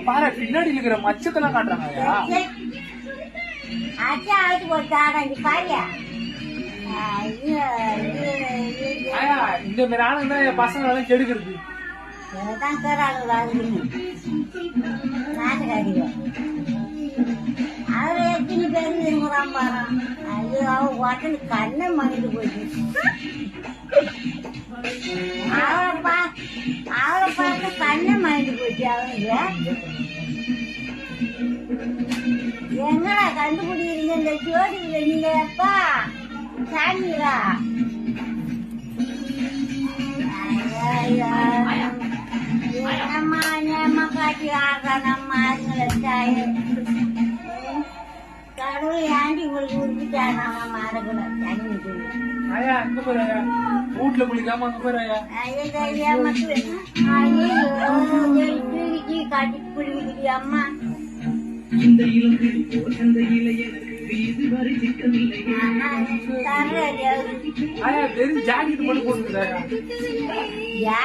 பாரு பின்னாடி இருக்கிற மச்சத்தெல்லாம் காட்டுறாங்க இந்த மாதிரி ஆளுங்க தான் என் பசங்க எல்லாம் கெடுக்கிறது அவரை எத்தனை பேரு இருக்கிறான் பாரு ஐயோ அவ உடனே கண்ணை மங்கிட்டு போயிட்டு அவளை பார்த்து கண்ணை மங்கிட்டு போயிட்டு அவங்க எங்கடா கண்டுபிடிக்கிறீங்க இந்த ஜோடியில நீங்க எப்பா சாமிரா என்னம்மா நேமா காட்டி ஆடுறா நம்ம ஆளுங்களை கடவுள் ஏண்டி உங்களுக்கு உறுப்பிட்டாங்க மாறக்கூட தண்ணி வீட்டுல குளிக்காம அங்க போறாயா காட்டி குடிக்கிட்டு அம்மா இந்த இதுவரை சிக்கவில்லை வெறும் ஜாக்கெட் மட்டும் போட்டுக்கிறாயா